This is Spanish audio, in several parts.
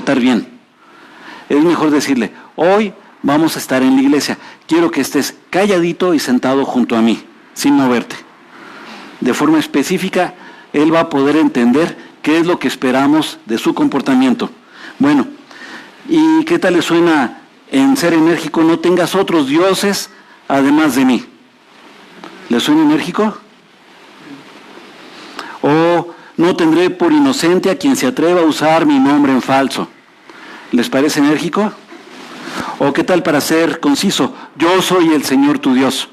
portar bien. Es mejor decirle, hoy vamos a estar en la iglesia, quiero que estés calladito y sentado junto a mí, sin moverte. De forma específica, él va a poder entender qué es lo que esperamos de su comportamiento. Bueno, ¿y qué tal le suena en ser enérgico? No tengas otros dioses además de mí. ¿Le suena enérgico? O no tendré por inocente a quien se atreva a usar mi nombre en falso. ¿Les parece enérgico? ¿O qué tal para ser conciso? Yo soy el Señor tu Dios.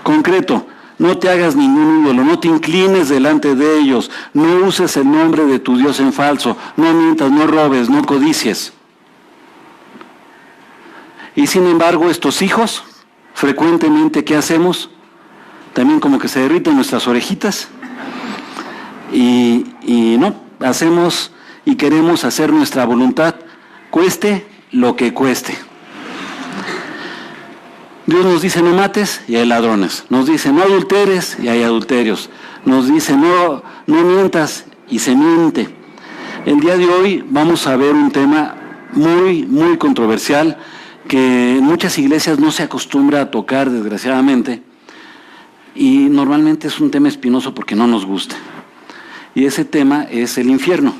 Concreto, no te hagas ningún ídolo, no te inclines delante de ellos, no uses el nombre de tu Dios en falso, no mientas, no robes, no codicies. Y sin embargo, estos hijos, frecuentemente, ¿qué hacemos? También como que se derriten nuestras orejitas y no, hacemos y queremos hacer nuestra voluntad, cueste lo que cueste. Dios nos dice no mates y hay ladrones, nos dice no adulteres y hay adulterios, nos dice no mientas y se miente. El día de hoy vamos a ver un tema muy, muy controversial que en muchas iglesias no se acostumbra a tocar, desgraciadamente, y normalmente es un tema espinoso porque no nos gusta. Y ese tema es el infierno.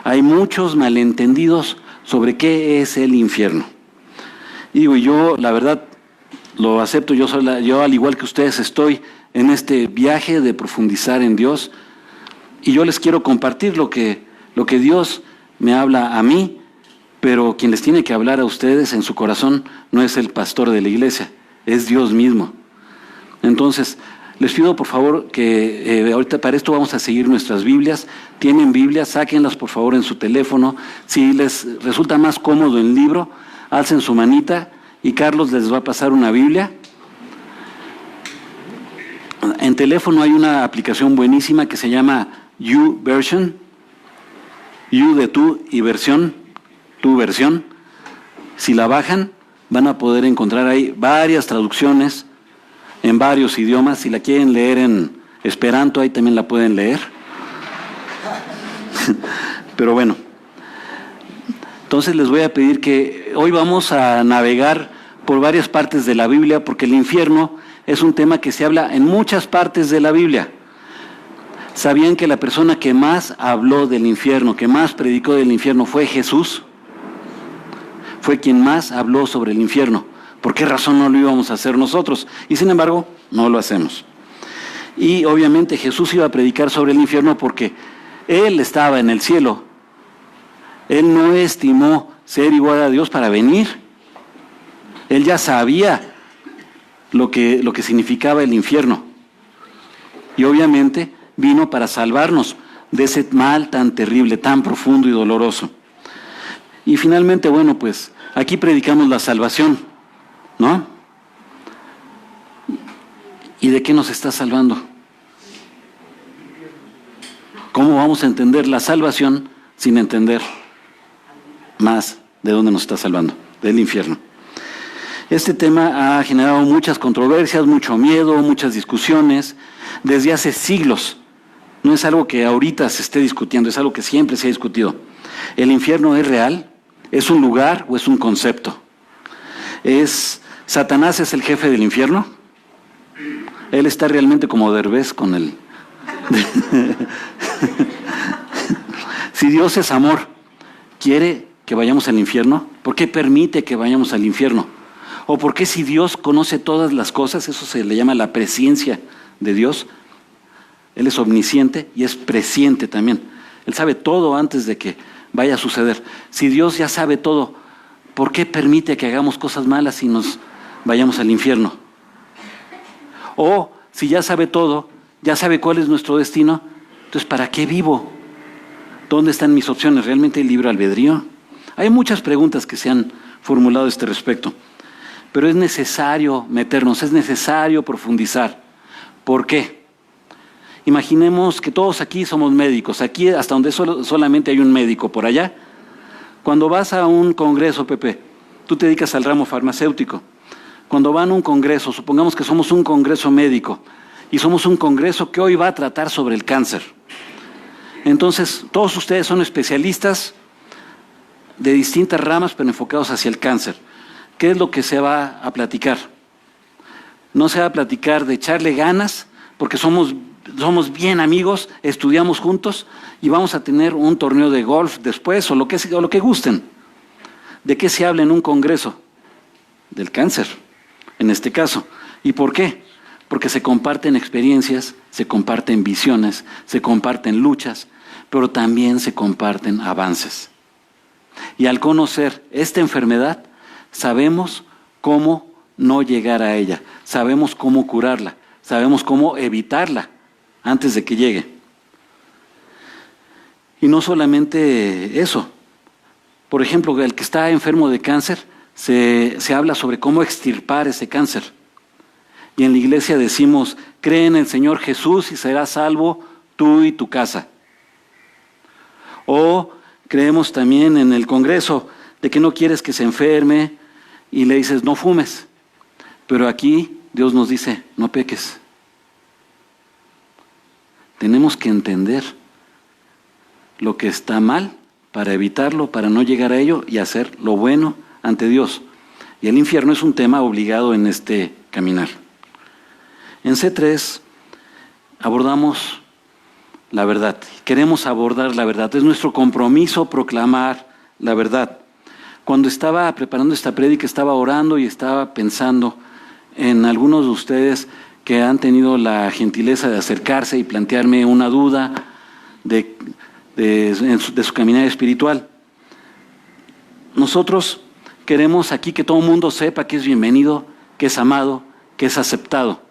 Hay muchos malentendidos sobre qué es el infierno. Y digo, yo la verdad lo acepto, yo al igual que ustedes estoy en este viaje de profundizar en Dios, y yo les quiero compartir lo que Dios me habla a mí, pero quien les tiene que hablar a ustedes en su corazón no es el pastor de la iglesia, es Dios mismo. Entonces, les pido por favor que ahorita para esto vamos a seguir nuestras Biblias. Tienen Biblias, sáquenlas por favor en su teléfono. Si les resulta más cómodo en libro, alcen su manita y Carlos les va a pasar una Biblia. En teléfono hay una aplicación buenísima que se llama YouVersion. You de tú y versión, tu versión. Si la bajan, van a poder encontrar ahí varias traducciones en varios idiomas. Si la quieren leer en Esperanto, ahí también la pueden leer. Pero bueno, entonces les voy a pedir que hoy vamos a navegar por varias partes de la Biblia, porque el infierno es un tema que se habla en muchas partes de la Biblia. ¿Sabían que la persona que más habló del infierno, que más predicó del infierno fue Jesús? Fue quien más habló sobre el infierno. ¿Por qué razón no lo íbamos a hacer nosotros? Y sin embargo, no lo hacemos. Y obviamente Jesús iba a predicar sobre el infierno porque Él estaba en el cielo. Él no estimó ser igual a Dios para venir. Él ya sabía lo que significaba el infierno. Y obviamente vino para salvarnos de ese mal tan terrible, tan profundo y doloroso. Y finalmente, bueno, pues aquí predicamos la salvación, ¿no? ¿Y de qué nos está salvando? ¿Cómo vamos a entender la salvación sin entender más de dónde nos está salvando? Del infierno. Este tema ha generado muchas controversias, mucho miedo, muchas discusiones, desde hace siglos. No es algo que ahorita se esté discutiendo, es algo que siempre se ha discutido. ¿El infierno es real? ¿Es un lugar o es un concepto? ¿Satanás es el jefe del infierno? Él está realmente como Derbez con él. Si Dios es amor, ¿quiere que vayamos al infierno? ¿Por qué permite que vayamos al infierno? ¿O por qué si Dios conoce todas las cosas, eso se le llama la presciencia de Dios? Él es omnisciente y es presciente también. Él sabe todo antes de que vaya a suceder. Si Dios ya sabe todo, ¿por qué permite que hagamos cosas malas y nos vayamos al infierno? O si ya sabe todo, ya sabe cuál es nuestro destino, entonces ¿para qué vivo? ¿Dónde están mis opciones? ¿Realmente hay libre albedrío? Hay muchas preguntas que se han formulado a este respecto, pero es necesario meternos, es necesario profundizar. ¿Por qué? Imaginemos que todos aquí somos médicos, aquí hasta donde solamente hay un médico por allá. Cuando vas a un congreso, Pepe, tú te dedicas al ramo farmacéutico. Cuando van a un congreso, supongamos que somos un congreso médico y somos un congreso que hoy va a tratar sobre el cáncer. Entonces, todos ustedes son especialistas de distintas ramas, pero enfocados hacia el cáncer. ¿Qué es lo que se va a platicar? No se va a platicar de echarle ganas, porque somos bien amigos, estudiamos juntos y vamos a tener un torneo de golf después o lo que gusten. ¿De qué se habla en un congreso? Del cáncer, en este caso. ¿Y por qué? Porque se comparten experiencias, se comparten visiones, se comparten luchas, pero también se comparten avances. Y al conocer esta enfermedad, sabemos cómo no llegar a ella, sabemos cómo curarla, sabemos cómo evitarla antes de que llegue. Y no solamente eso. Por ejemplo, el que está enfermo de cáncer, se habla sobre cómo extirpar ese cáncer. Y en la iglesia decimos, cree en el Señor Jesús y serás salvo tú y tu casa. O creemos también en el Congreso de que no quieres que se enferme y le dices, no fumes. Pero aquí Dios nos dice, no peques. Tenemos que entender lo que está mal para evitarlo, para no llegar a ello y hacer lo bueno ante Dios. Y el infierno es un tema obligado en este caminar. En C3 abordamos la verdad. Queremos abordar la verdad. Es nuestro compromiso proclamar la verdad. Cuando estaba preparando esta prédica, estaba orando y estaba pensando en algunos de ustedes que han tenido la gentileza de acercarse y plantearme una duda de su caminar espiritual. Nosotros queremos aquí que todo el mundo sepa que es bienvenido, que es amado, que es aceptado.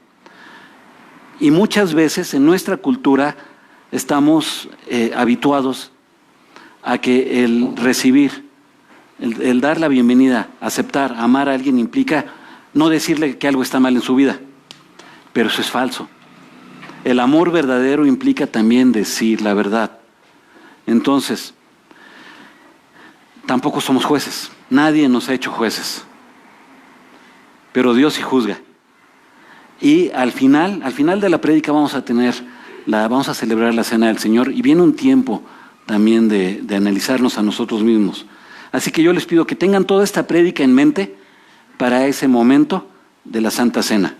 Y muchas veces en nuestra cultura estamos habituados a que el recibir, el dar la bienvenida, aceptar, amar a alguien implica no decirle que algo está mal en su vida, pero eso es falso. El amor verdadero implica también decir la verdad. Entonces, tampoco somos jueces, nadie nos ha hecho jueces, pero Dios sí juzga. Y al final de la prédica vamos a celebrar la Cena del Señor y viene un tiempo también de analizarnos a nosotros mismos. Así que yo les pido que tengan toda esta prédica en mente para ese momento de la Santa Cena.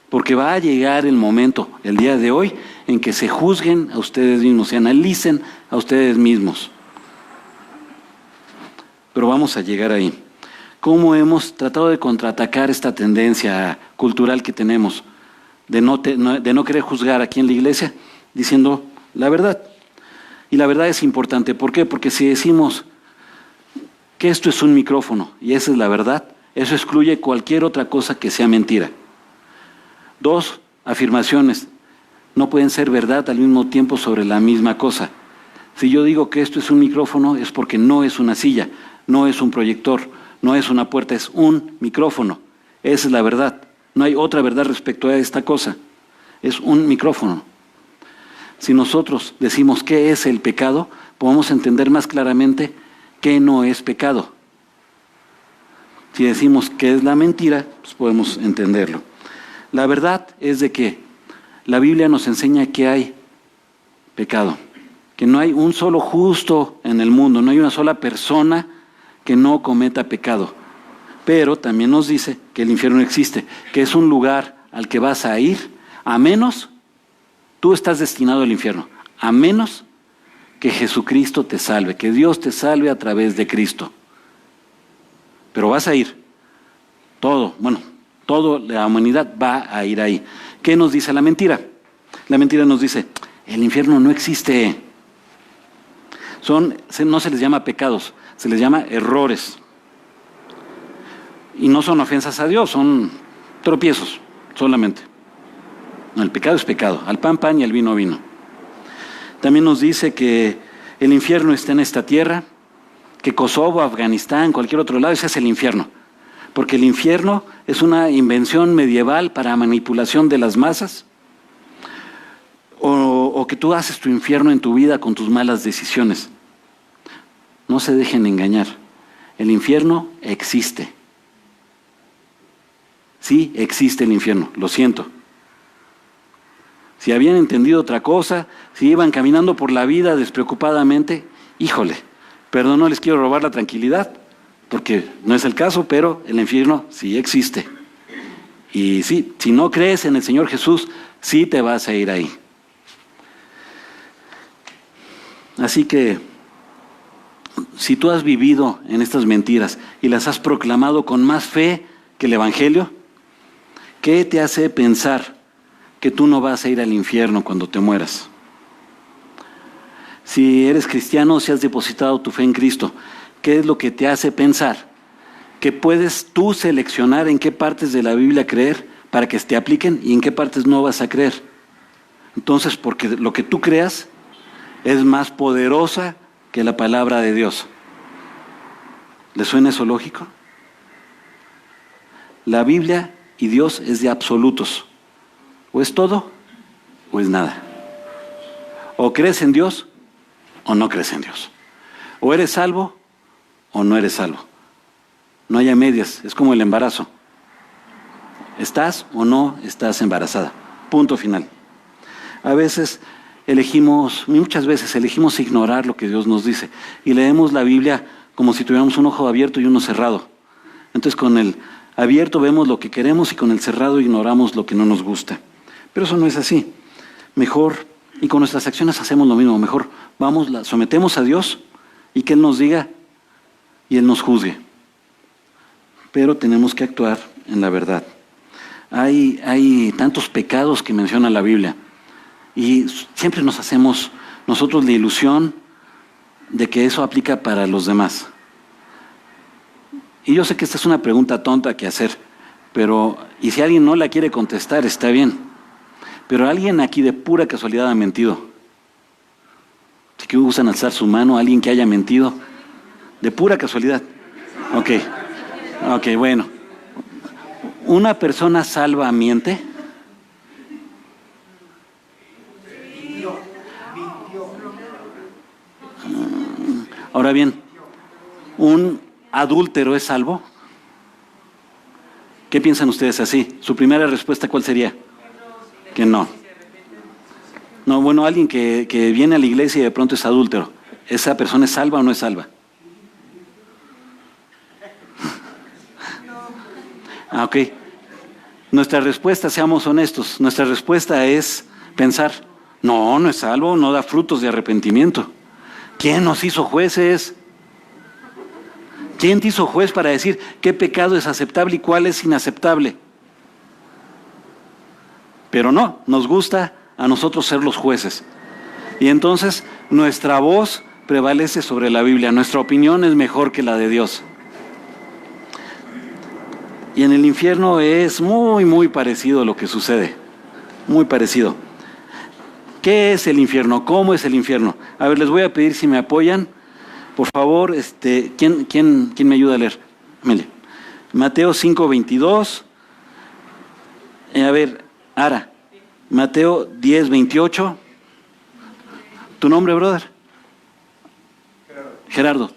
Porque va a llegar el momento, el día de hoy, en que se juzguen a ustedes mismos, se analicen a ustedes mismos. Pero vamos a llegar ahí. ¿Cómo hemos tratado de contraatacar esta tendencia cultural que tenemos de no querer juzgar aquí en la iglesia, diciendo la verdad? Y la verdad es importante. ¿Por qué? Porque si decimos que esto es un micrófono y esa es la verdad, eso excluye cualquier otra cosa que sea mentira. 2 afirmaciones no pueden ser verdad al mismo tiempo sobre la misma cosa. Si yo digo que esto es un micrófono es porque no es una silla, no es un proyector, no es una puerta, es un micrófono. Esa es la verdad. No hay otra verdad respecto a esta cosa. Es un micrófono. Si nosotros decimos qué es el pecado, podemos entender más claramente qué no es pecado. Si decimos qué es la mentira, pues podemos entenderlo. La verdad es de que la Biblia nos enseña que hay pecado, que no hay un solo justo en el mundo, no hay una sola persona que no cometa pecado. Pero también nos dice que el infierno existe, que es un lugar al que vas a ir, a menos tú estás destinado al infierno, a menos que Jesucristo te salve, que Dios te salve a través de Cristo. Pero vas a ir, toda la humanidad va a ir ahí. ¿Qué nos dice la mentira? La mentira nos dice, el infierno no existe. No se les llama pecados, se les llama errores. Y no son ofensas a Dios, son tropiezos solamente. No, el pecado es pecado, al pan, pan y al vino, vino. También nos dice que el infierno está en esta tierra, que Kosovo, Afganistán, cualquier otro lado, ese es el infierno. Porque el infierno es una invención medieval para manipulación de las masas, o que tú haces tu infierno en tu vida con tus malas decisiones. No se dejen engañar. El infierno existe. Sí, existe el infierno, lo siento. Si habían entendido otra cosa, si iban caminando por la vida despreocupadamente, híjole, perdón, no les quiero robar la tranquilidad, porque no es el caso, pero el infierno sí existe. Y sí, si no crees en el Señor Jesús, sí te vas a ir ahí. Así que, si tú has vivido en estas mentiras y las has proclamado con más fe que el Evangelio, ¿qué te hace pensar que tú no vas a ir al infierno cuando te mueras? Si eres cristiano, si has depositado tu fe en Cristo, ¿qué es lo que te hace pensar que puedes tú seleccionar en qué partes de la Biblia creer para que te apliquen y en qué partes no vas a creer? Entonces, porque lo que tú creas es más poderosa que la palabra de Dios. ¿Le suena eso lógico? La Biblia y Dios es de absolutos. O es todo o es nada. O crees en Dios o no crees en Dios. O eres salvo o no eres salvo. No hay a medias, es como el embarazo. ¿Estás o no estás embarazada? Punto final. A veces muchas veces elegimos ignorar lo que Dios nos dice y leemos la Biblia como si tuviéramos un ojo abierto y uno cerrado. Entonces con el abierto vemos lo que queremos y con el cerrado ignoramos lo que no nos gusta. Pero eso no es así. Mejor, y con nuestras acciones hacemos lo mismo, mejor sometemos a Dios y que Él nos diga y Él nos juzgue. Pero tenemos que actuar en la verdad. Hay tantos pecados que menciona la Biblia. Y siempre nos hacemos nosotros la ilusión de que eso aplica para los demás. Y yo sé que esta es una pregunta tonta que hacer, y si alguien no la quiere contestar, está bien. Pero alguien aquí de pura casualidad ha mentido. Si que gustan alzar su mano, alguien que haya mentido, de pura casualidad. Ok, bueno. ¿Una persona salva miente? Ahora bien, ¿un adúltero es salvo? ¿Qué piensan ustedes así? ¿Su primera respuesta cuál sería? Que no. No, bueno, alguien que viene a la iglesia y de pronto es adúltero, ¿esa persona es salva o no es salva? Ok. Nuestra respuesta, seamos honestos, nuestra respuesta es pensar, no es salvo, no da frutos de arrepentimiento. ¿Quién nos hizo jueces? ¿Quién te hizo juez para decir qué pecado es aceptable y cuál es inaceptable? Pero no, nos gusta a nosotros ser los jueces. Y entonces nuestra voz prevalece sobre la Biblia, nuestra opinión es mejor que la de Dios. Y en el infierno es muy, muy parecido lo que sucede, muy parecido. ¿Qué es el infierno? ¿Cómo es el infierno? A ver, les voy a pedir si me apoyan. Por favor, ¿quién me ayuda a leer? Mire, Mateo 5:22. A ver, Ara, Mateo 10:28. ¿Tu nombre, brother? Gerardo.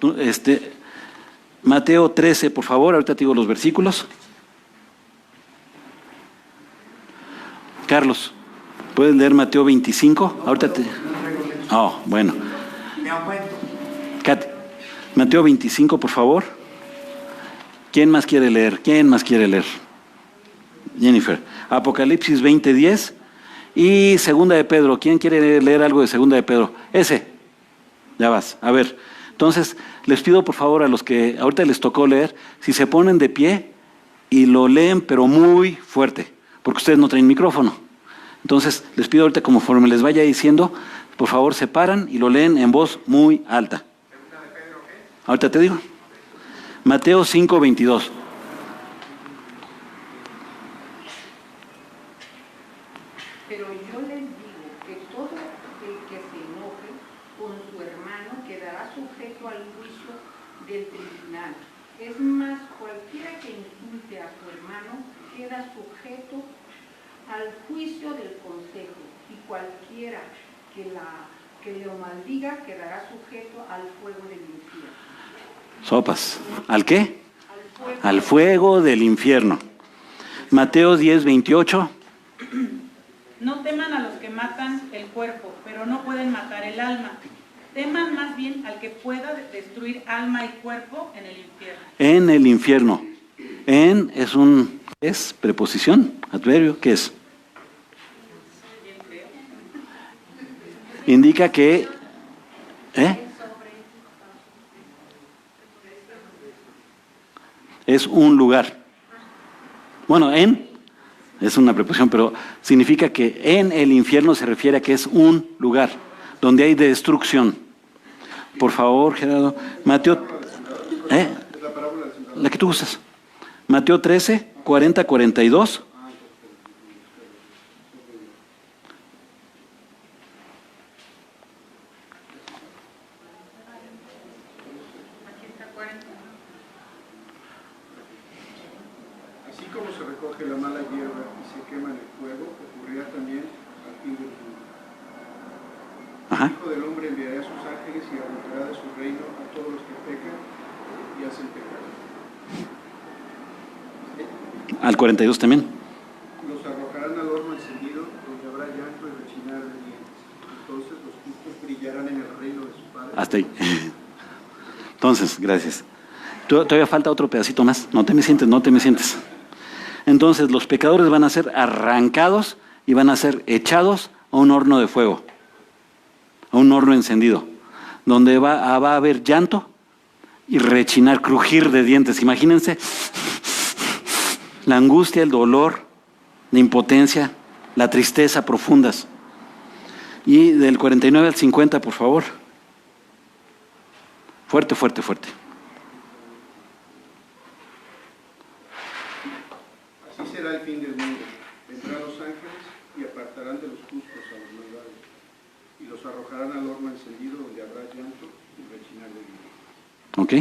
Mateo 13, por favor, ahorita te digo los versículos. Carlos, ¿puedes leer Mateo 25? Ahorita te... Oh, bueno. Katy, Mateo 25, por favor. ¿Quién más quiere leer? Jennifer. Apocalipsis 20:10 y Segunda de Pedro. ¿Quién quiere leer algo de Segunda de Pedro? Ya vas. A ver, entonces les pido por favor a los que ahorita les tocó leer, si se ponen de pie y lo leen pero muy fuerte, porque ustedes no traen micrófono. Entonces les pido ahorita conforme les vaya diciendo, por favor se paran y lo leen en voz muy alta. ¿Segunda de Pedro qué? Ahorita te digo. Mateo 5:22. Pero yo les digo que todo el que se enoje con su hermano quedará sujeto al juicio del tribunal. Es más, cualquiera que insulte a su hermano queda sujeto al juicio del consejo, y cualquiera que lo maldiga quedará sujeto al fuego del infierno. Sopas. ¿Al qué? Al fuego del infierno. Mateo 10:28. No teman a los que matan el cuerpo, pero no pueden matar el alma. Teman más bien al que pueda destruir alma y cuerpo en el infierno. En el infierno. En es preposición, adverbio, ¿qué es? Indica que es un lugar. Bueno, en es una preposición, pero significa que en el infierno se refiere a que es un lugar donde hay destrucción. Por favor, Gerardo, Mateo, la que tú gustas. Mateo 13, 40, 42. Así como se recoge la mala hierba y se quema en el fuego, ocurrirá también al fin del mundo. El Hijo del Hombre enviará a sus ángeles y arrojará de su reino a todos los que pecan y hacen pecado. Al 42 también. Los arrojarán al horno encendido, donde habrá llanto y rechinar de dientes. Entonces los justos brillarán en el reino de su Padre. Hasta ahí. Entonces, gracias. Todavía falta otro pedacito más. No te me sientes. Entonces, los pecadores van a ser arrancados y van a ser echados a un horno de fuego, a un horno encendido, donde va a haber llanto y rechinar, crujir de dientes. Imagínense la angustia, el dolor, la impotencia, la tristeza profundas. Y del 49 al 50, por favor. Fuerte, fuerte, fuerte. Así será el fin del mundo. Vendrán los ángeles y apartarán de los justos a los malvados, y los arrojarán al horno encendido, donde habrá llanto y rechinar de dientes. Ok,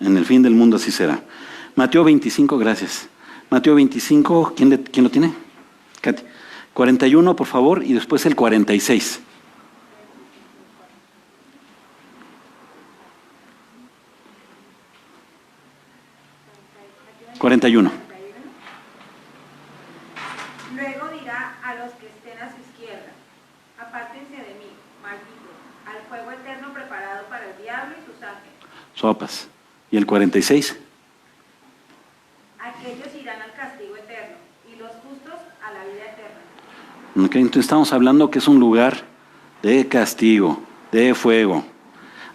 en el fin del mundo así será. Mateo 25, gracias. Mateo 25, ¿quién lo tiene? Katy. 41, por favor, y después el 46. Luego dirá a los que estén a su izquierda: apártense de mí, malditos, al fuego eterno preparado para el diablo y sus ángeles. Sopas. ¿Y el 46? Aquellos irán al castigo eterno y los justos a la vida eterna. Okay, entonces estamos hablando que es un lugar de castigo, de fuego.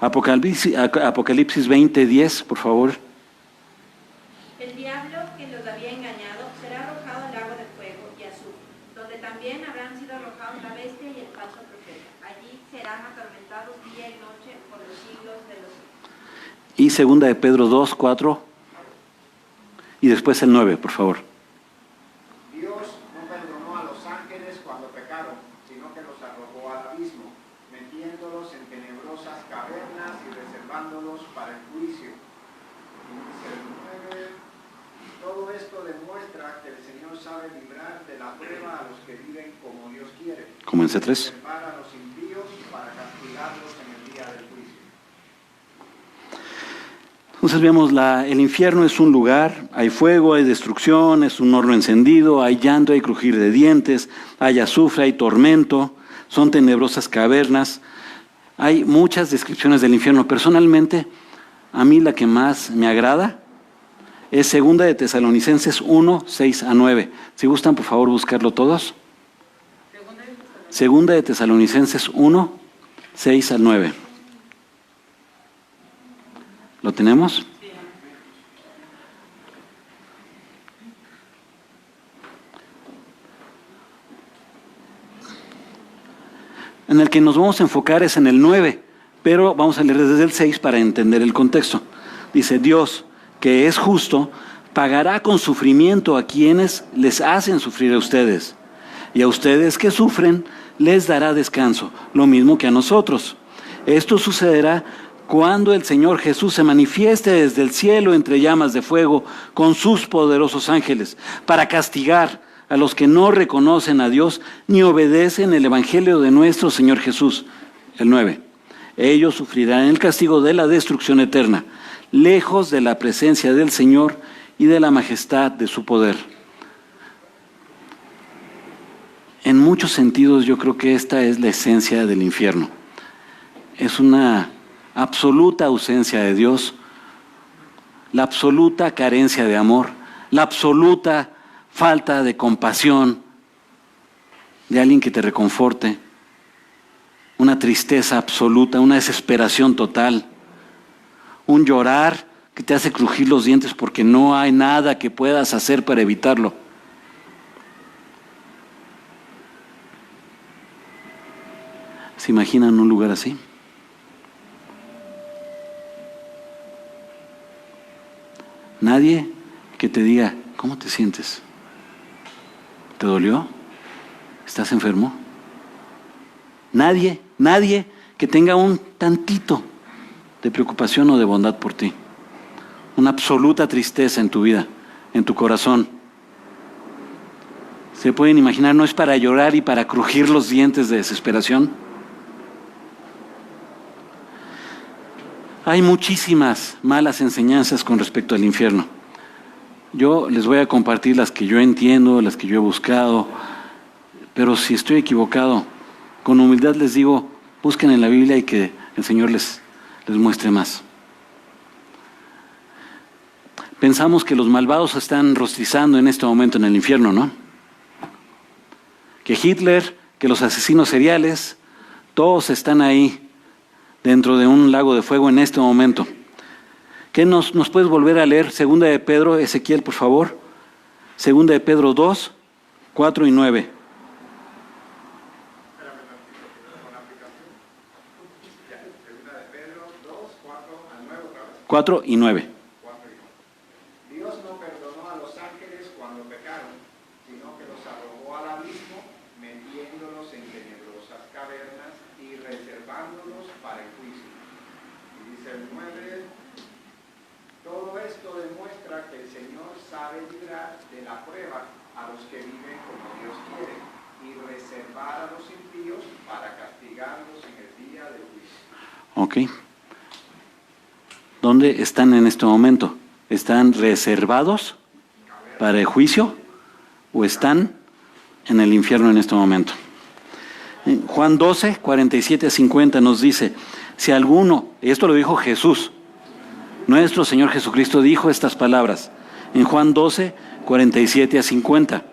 Apocalipsis 20, 10, por favor. El diablo que los había engañado será arrojado al lago de fuego y azufre, donde también habrán sido arrojados la bestia y el falso profeta. Allí serán atormentados día y noche por los siglos de los siglos. Y segunda de Pedro 2, 4. Y después el 9, por favor. Dios no perdonó a los ángeles cuando pecaron, sino que los arrojó al abismo, metiéndolos en tenebrosas cavernas y reservándolos para el juicio. Y dice el 9, todo esto demuestra que el Señor sabe librar de la prueba a los que viven como Dios quiere. Como en C3. Reservar a los impíos para castigarlos en el día del juicio. Entonces vemos, el infierno es un lugar, hay fuego, hay destrucción, es un horno encendido, hay llanto, hay crujir de dientes, hay azufre, hay tormento, son tenebrosas cavernas. Hay muchas descripciones del infierno. Personalmente, a mí la que más me agrada es segunda de Tesalonicenses 1, 6 a 9. Si gustan, por favor, buscarlo todos. Segunda de Tesalonicenses 1, 6 al 9. ¿Lo tenemos? En el que nos vamos a enfocar es en el 9, pero vamos a leer desde el 6 para entender el contexto. Dice: Dios, que es justo, pagará con sufrimiento a quienes les hacen sufrir a ustedes, y a ustedes que sufren les dará descanso, lo mismo que a nosotros. Esto sucederá cuando el Señor Jesús se manifieste desde el cielo entre llamas de fuego con sus poderosos ángeles, para castigar a los que no reconocen a Dios ni obedecen el Evangelio de nuestro Señor Jesús. El 9. Ellos sufrirán el castigo de la destrucción eterna, lejos de la presencia del Señor y de la majestad de su poder. En muchos sentidos yo creo que esta es la esencia del infierno. Es una absoluta ausencia de Dios, la absoluta carencia de amor, la absoluta falta de compasión de alguien que te reconforte, una tristeza absoluta, una desesperación total, un llorar que te hace crujir los dientes porque no hay nada que puedas hacer para evitarlo. ¿Se imaginan un lugar así? Nadie que te diga, ¿cómo te sientes? ¿Te dolió? ¿Estás enfermo? Nadie que tenga un tantito de preocupación o de bondad por ti. Una absoluta tristeza en tu vida, en tu corazón. ¿Se pueden imaginar? ¿No es para llorar y para crujir los dientes de desesperación? Hay muchísimas malas enseñanzas con respecto al infierno. Yo les voy a compartir las que yo entiendo, las que yo he buscado, pero si estoy equivocado, con humildad les digo, busquen en la Biblia y que el Señor les muestre más. Pensamos que los malvados están rostizando en este momento en el infierno, ¿no? Que Hitler, que los asesinos seriales, todos están ahí dentro de un lago de fuego en este momento. ¿Qué nos puedes volver a leer? Segunda de Pedro, Ezequiel, por favor. Segunda de Pedro 2, 4 y 9. 4 y 9. Dios no perdonó a los ángeles cuando pecaron, sino que los arrojó al abismo, metiéndolos en tenebrosas cavernas y reservándolos para el juicio. Y dice el 9, todo esto demuestra que el Señor sabe librar de la prueba a los que viven como Dios quiere y reservar a los impíos para castigarlos en el día del juicio. Ok. ¿Dónde están en este momento? ¿Están reservados para el juicio o están en el infierno en este momento? En Juan 12, 47 a 50 nos dice, si alguno, y esto lo dijo Jesús, nuestro Señor Jesucristo dijo estas palabras, en Juan 12, 47 a 50,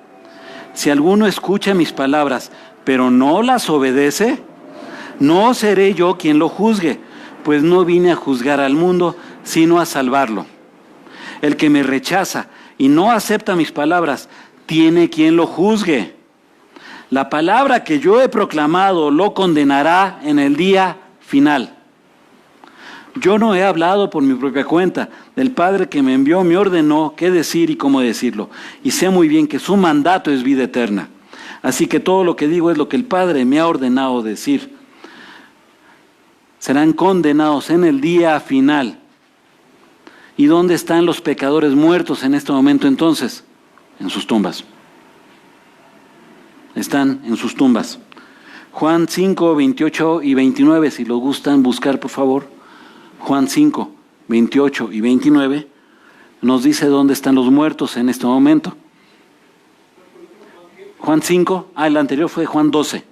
si alguno escucha mis palabras, pero no las obedece, no seré yo quien lo juzgue, pues no vine a juzgar al mundo, sino a salvarlo. El que me rechaza y no acepta mis palabras, tiene quien lo juzgue. La palabra que yo he proclamado lo condenará en el día final. Yo no he hablado por mi propia cuenta. El Padre que me envió me ordenó qué decir y cómo decirlo. Y sé muy bien que su mandato es vida eterna. Así que todo lo que digo es lo que el Padre me ha ordenado decir. Serán condenados en el día final. ¿Y dónde están los pecadores muertos en este momento entonces? En sus tumbas. Están en sus tumbas. Juan 5, 28 y 29, si lo gustan buscar, por favor. Juan 5, 28 y 29 nos dice dónde están los muertos en este momento. Juan 5, el anterior fue Juan 12,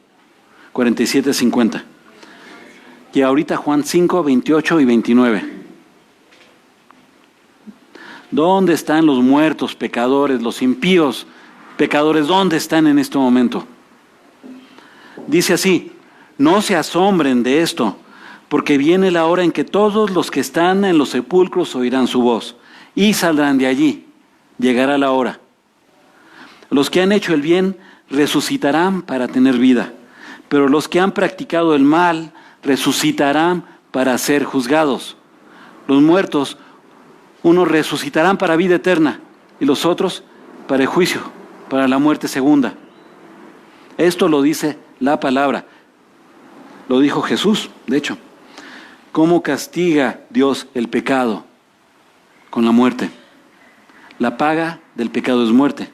47, 50. Y ahorita Juan 5, 28 y 29. ¿Dónde están los muertos pecadores, los impíos pecadores? ¿Dónde están en este momento? Dice así, no se asombren de esto, porque viene la hora en que todos los que están en los sepulcros oirán su voz y saldrán de allí. Llegará la hora. Los que han hecho el bien resucitarán para tener vida, pero los que han practicado el mal resucitarán para ser juzgados. Los muertos, unos resucitarán para vida eterna y los otros para el juicio, para la muerte segunda. Esto lo dice la palabra. Lo dijo Jesús, de hecho. ¿Cómo castiga Dios el pecado? Con la muerte. La paga del pecado es muerte.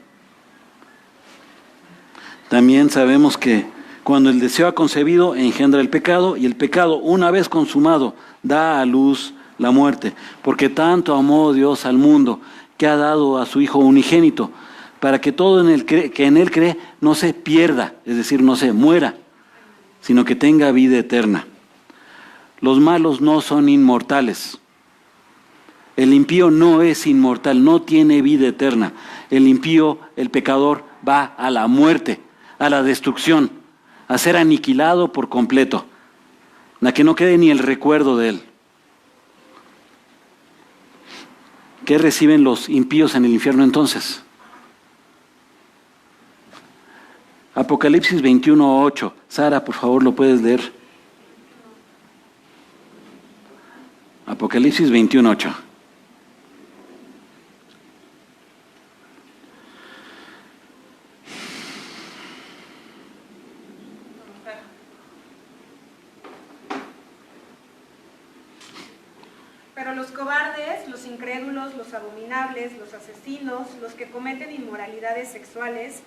También sabemos que cuando el deseo ha concebido, engendra el pecado, y el pecado, una vez consumado, da a luz la muerte. Porque tanto amó Dios al mundo, que ha dado a su Hijo unigénito, para que todo que en Él cree no se pierda, es decir, no se muera, sino que tenga vida eterna. Los malos no son inmortales. El impío no es inmortal, no tiene vida eterna. El impío, el pecador, va a la muerte, a la destrucción, a ser aniquilado por completo, a que no quede ni el recuerdo de él. ¿Qué reciben los impíos en el infierno entonces? Apocalipsis 21:8. Sara, por favor, ¿lo puedes leer? Apocalipsis 21:8. Pero los cobardes, los incrédulos, los abominables, los asesinos, los que cometen inmoralidades sexuales,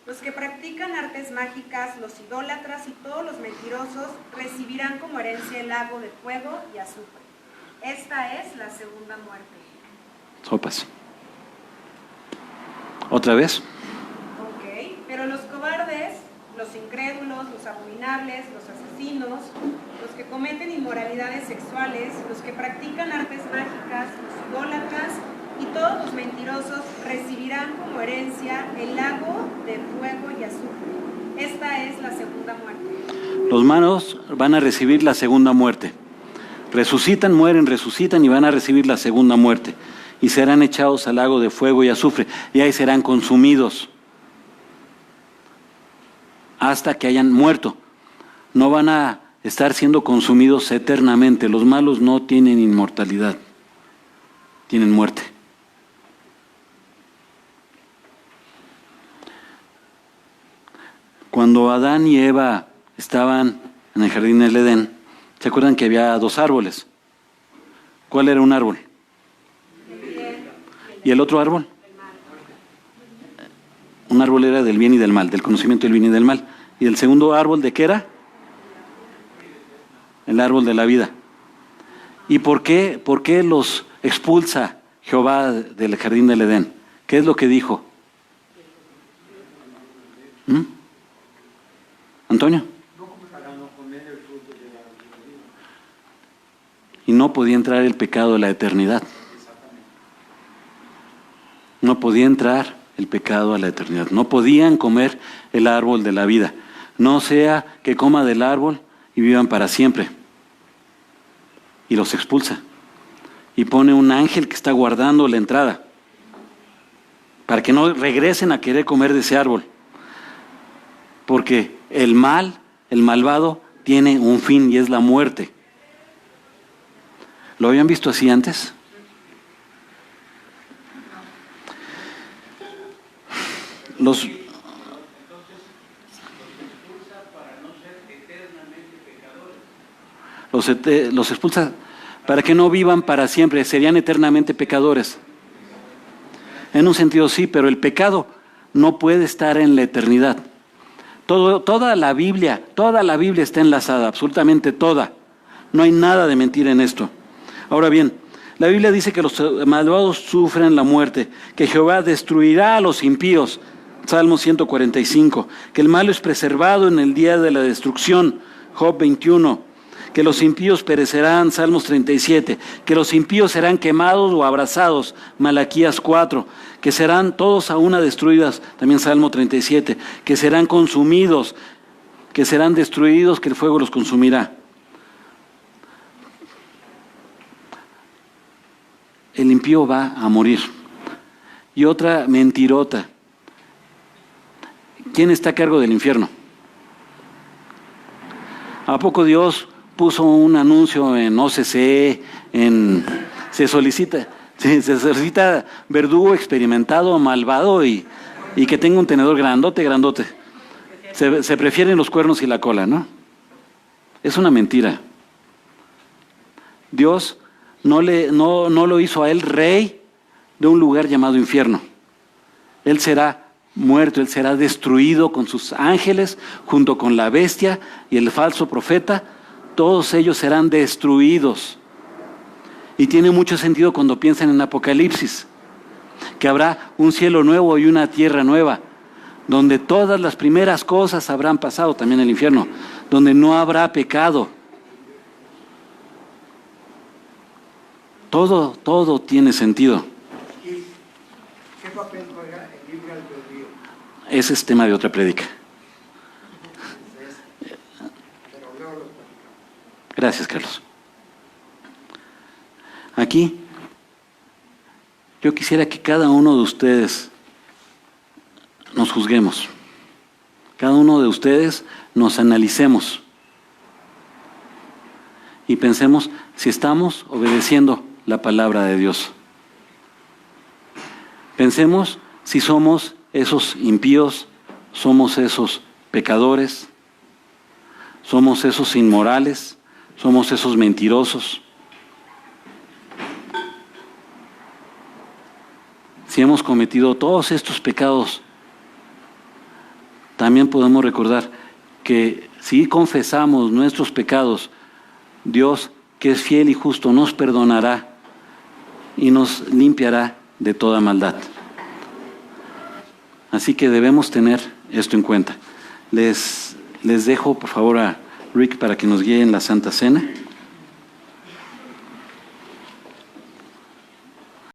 los que practican artes mágicas, los idólatras y todos los mentirosos recibirán como herencia el lago de fuego y azufre. Esta es la segunda muerte. Sopas. ¿Otra vez? Ok, pero los cobardes, los incrédulos, los abominables, los asesinos, los que cometen inmoralidades sexuales, los que practican artes mágicas, los idólatras y todos los mentirosos recibirán como herencia el lago de fuego y azufre. Esta es la segunda muerte. Los malos van a recibir la segunda muerte. Resucitan, mueren, resucitan y van a recibir la segunda muerte. Y serán echados al lago de fuego y azufre. Y ahí serán consumidos hasta que hayan muerto. No van a estar siendo consumidos eternamente. Los malos no tienen inmortalidad, tienen muerte. Cuando Adán y Eva estaban en el jardín del Edén, ¿se acuerdan que había dos árboles? ¿Cuál era un árbol? ¿Y el otro árbol? Un árbol era del bien y del mal, del conocimiento del bien y del mal. ¿Y el segundo árbol de qué era? El árbol de la vida. ¿Y por qué los expulsa Jehová del jardín del Edén? ¿Qué es lo que dijo? ¿Antonio? Y no podía entrar el pecado de la eternidad. No podía entrar el pecado a la eternidad. No podían comer el árbol de la vida. No sea que coma del árbol y vivan para siempre. Y los expulsa. Y pone un ángel que está guardando la entrada para que no regresen a querer comer de ese árbol. Porque el malvado, tiene un fin y es la muerte. ¿Lo habían visto así antes? Los expulsa para que no vivan para siempre, serían eternamente pecadores. En un sentido sí, pero el pecado no puede estar en la eternidad. Toda la Biblia está enlazada, absolutamente toda. No hay nada de mentira en esto. Ahora bien, la Biblia dice que los malvados sufren la muerte, que Jehová destruirá a los impíos, Salmo 145, que el malo es preservado en el día de la destrucción, Job 21, que los impíos perecerán, Salmos 37, que los impíos serán quemados o abrasados, Malaquías 4, que serán todos a una destruidas, también Salmo 37, que serán consumidos, que serán destruidos, que el fuego los consumirá. El impío va a morir. Y otra mentirota. ¿Quién está a cargo del infierno? ¿A poco Dios puso un anuncio en OCC, se solicita verdugo experimentado, malvado y que tenga un tenedor grandote? Se prefieren los cuernos y la cola, ¿no? Es una mentira. Dios no lo hizo a él rey de un lugar llamado infierno. Él será muerto, él será destruido con sus ángeles, junto con la bestia y el falso profeta. Todos ellos serán destruidos. Y tiene mucho sentido cuando piensan en Apocalipsis. que habrá un cielo nuevo y una tierra nueva, donde todas las primeras cosas habrán pasado, también el infierno, donde no habrá pecado. Todo tiene sentido. ¿Qué papel juega el libre albedrío? Ese es tema de otra prédica. Pero luego lo platicamos. Gracias, Carlos. Aquí, yo quisiera que cada uno de ustedes nos juzguemos. Cada uno de ustedes nos analicemos. Y pensemos si estamos obedeciendo la palabra de Dios. Pensemos si somos esos impíos, somos esos pecadores, somos esos inmorales, somos esos mentirosos. Si hemos cometido todos estos pecados, también podemos recordar que si confesamos nuestros pecados, Dios, que es fiel y justo, nos perdonará y nos limpiará de toda maldad. Así que debemos tener esto en cuenta. Les dejo, por favor, a Rick para que nos guíe en la Santa Cena.